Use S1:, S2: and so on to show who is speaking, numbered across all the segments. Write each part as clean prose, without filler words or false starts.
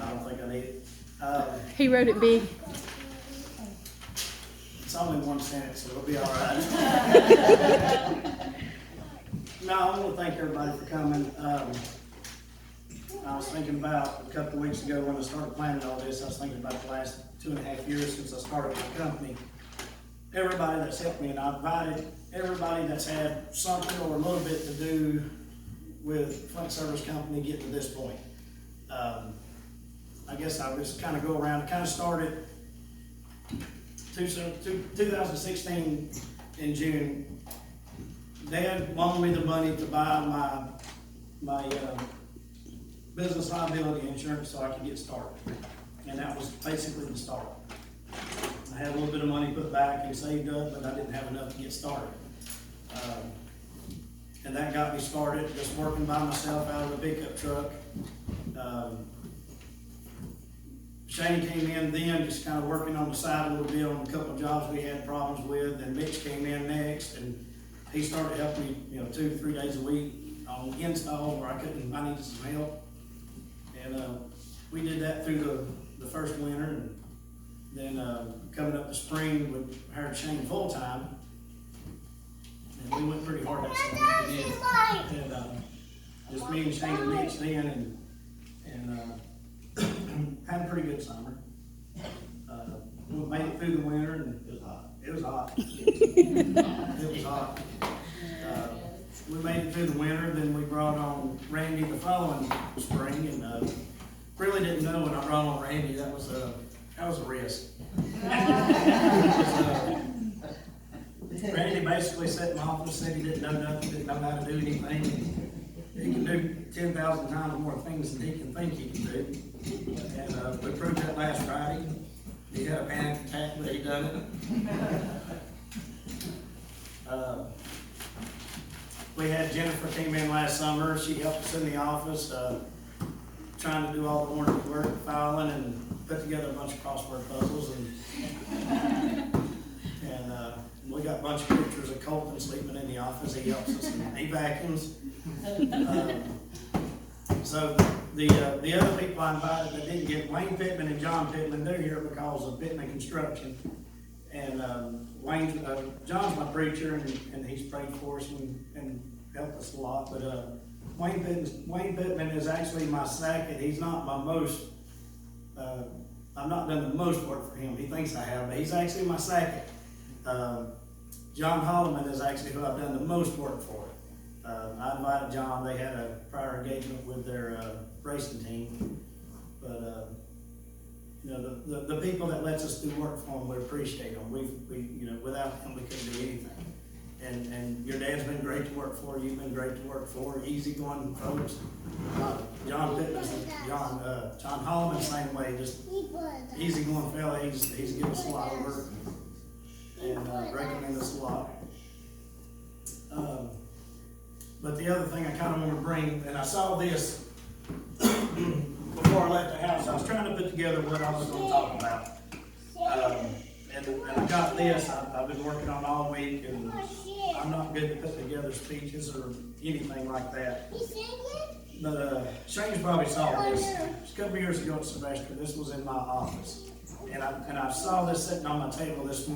S1: I don't think I need it.
S2: He wrote it big.
S1: It's only one sentence, so it'll be all right. No, I want to thank everybody for coming. I was thinking about a couple of weeks ago when I started planning all this, I was thinking about the last 2.5 years since I started my company. Everybody that's helped me, and I invited everybody that's had something or a little bit to do with Flynt Service Company getting to this point. I guess I just kind of go around, kind of started 2016 in June. Dad loaned me the money to buy my business liability insurance so I could get started. And that was basically the start. I had a little bit of money put back and saved up, but I didn't have enough to get started. And that got me started, just working by myself out of the pickup truck. Shane came in then, just kind of working on the side a little bit on a couple of jobs we had problems with. And Mitch came in next, and he started helping me, 2 to 3 days a week on installs where I needed some help. And we did that through the first winter, and then coming up the spring, we hired Shane full time, and we went pretty hard that summer. We did. And just me and Shane and Mitch then, and had a pretty good summer. We made it through the winter, and it was hot. It was hot. It was hot. We made it through the winter, then we brought on Randy the following spring, and really didn't know when I brought on Randy, that was a risk. Randy basically sat in my office, said he didn't know nothing, didn't know how to do anything. He can do 10,000 times more things than he can think he can do. And we proved that last Friday. He had a panic attack, but he done it. We had Jennifer came in last summer. She helped us in the office, trying to do all the morning work, filing, and put together a bunch of crossword puzzles. And we got a bunch of pictures of Colton sleeping in the office. He helps us, and he vacuums. So the other people I invited that didn't get, Wayne Pittman and John Pittman, they're here because of Pittman Construction. And John's my preacher, and he's prayed for us and helped us a lot. But Wayne Pittman is actually my second. He's not my most. I've not done the most work for him. He thinks I have, but he's actually my second. John Holloman is actually who I've done the most work for. I invited John. They had a prior engagement with their racing team, but the people that lets us do work for them, we appreciate them. We without them we couldn't do anything. And your dad's been great to work for. You've been great to work for. Easygoing folks. John Holloman, same way. Just easygoing fella. He's given us a lot of work and recommend us a lot. But the other thing I kind of want to bring, and I saw this before I left the house. I was trying to put together what I was going to talk about. And I got this. I've been working on all week, and I'm not good to put together speeches or anything like that. But Shane's probably saw this. A couple years ago at Sylvester, this was in my office. And I saw this sitting on my table this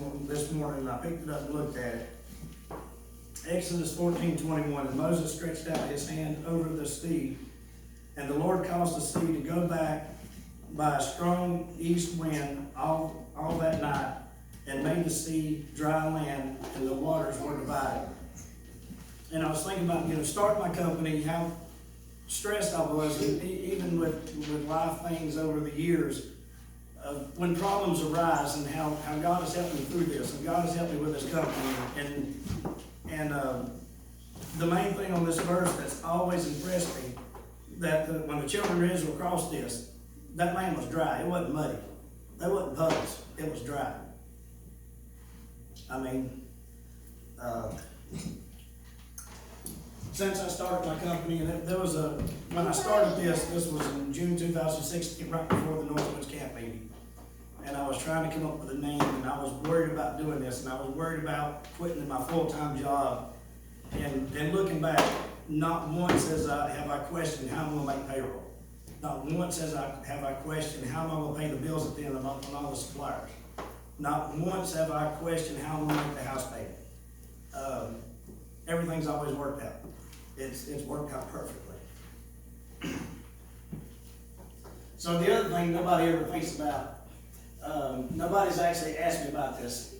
S1: morning, and I picked it up and looked at it. Exodus 14:21, and Moses stretched out his hand over the sea, and the Lord caused the sea to go back by a strong east wind all that night, and made the sea dry land, and the waters were divided. And I was thinking about, starting my company, how stressed I was, and even with life things over the years, when problems arise, and how God has helped me through this, and God has helped me with this company. And the main thing on this verse that's always impressed me, that when the children of Israel crossed this, that land was dry. It wasn't muddy. There wasn't puddles. It was dry. I mean, since I started my company, and when I started this was in June 2016, right before the Northwoods Camp meeting. And I was trying to come up with a name, and I was worried about doing this, and I was worried about quitting my full-time job. And looking back, not once have I questioned how I'm going to make payroll. Not once have I questioned how am I gonna pay the bills at the end of the month on all the suppliers. Not once have I questioned how I'm gonna make the house payment. Everything's always worked out. It's worked out perfectly. So the other thing nobody ever thinks about, nobody's actually asked me about this.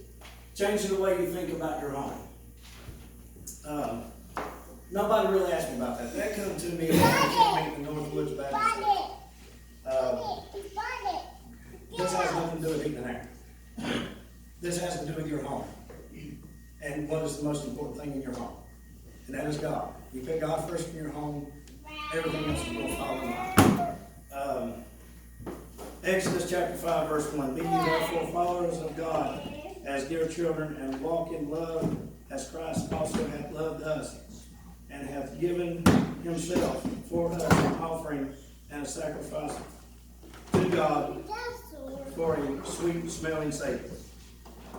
S1: Changing the way you think about your home. Nobody really asked me about that. That come to me when I came to Northwoods Baptist Church. This has nothing to do with heating and air. This has to do with your home. And what is the most important thing in your home? And that is God. You put God first in your home, everything else will follow in line. Exodus chapter 5, verse 1. Be ye therefore followers of God as dear children, and walk in love as Christ also hath loved us, and hath given himself for us an offering and a sacrifice to God for a sweet smelling savor.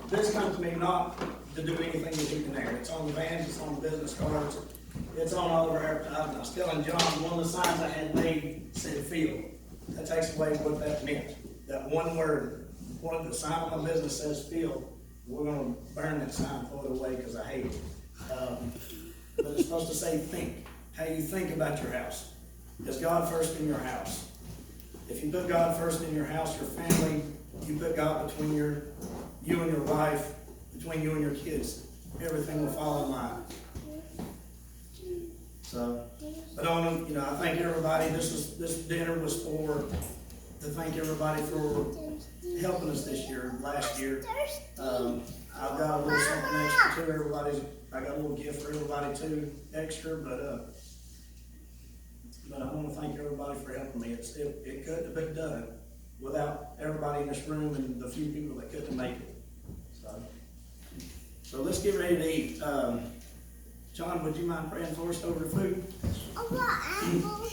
S1: This comes to me not to do anything with heat and air. It's on the vans, it's on the business cards, it's on all of our advertising. I was telling John, one of the signs I had made said field. That takes away what that meant. That one word, one of the sign on my business says field. We're gonna burn that sign, throw it away because I hate it. But it's supposed to say think. How you think about your house. Is God first in your house? If you put God first in your house, your family, you put God between you and your wife, between you and your kids, everything will fall in line. So, but I thank everybody. This dinner was to thank everybody for helping us this year, last year. I've got a little something extra to everybody. I got a little gift for everybody too, extra, but I want to thank everybody for helping me. It couldn't have been done without everybody in this room and the few people that couldn't make it. So let's get ready to eat. John, would you mind praying for us over the food?
S3: I want apple.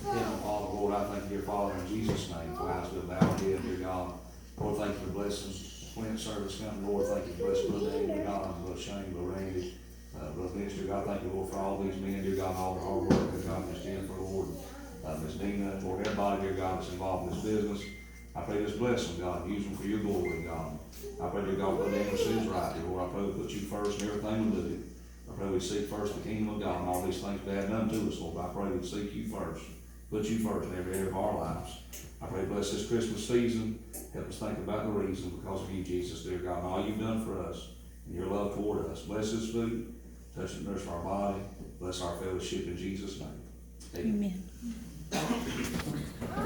S4: Yeah, Father, Lord, I thank you, dear Father, in Jesus' name, for how it's been bowed here, dear God. Lord, thank you for blessing Flynt Service company. Lord, thank you for blessing Brother Dave, dear God, and Brother Shane, Brother Randy, Brother Minister, God, thank you, Lord, for all these men, dear God, and all the hard work, dear God, Miss Jennifer, Lord, Miss Dina, Lord, everybody, dear God, that's involved in this business. I pray this bless them, God, use them for your glory, God. I pray, dear God, put the emphasis right, dear Lord. I pray we put you first in everything we do. I pray we seek first the kingdom of God and all these things that have done to us, Lord. But I pray we seek you first. Put you first in every area of our lives. I pray bless this Christmas season. Help us think about the reason because of you, Jesus, dear God, and all you've done for us and your love toward us. Bless this food. Touch and nourish our body. Bless our fellowship in Jesus' name. Amen.
S2: Amen.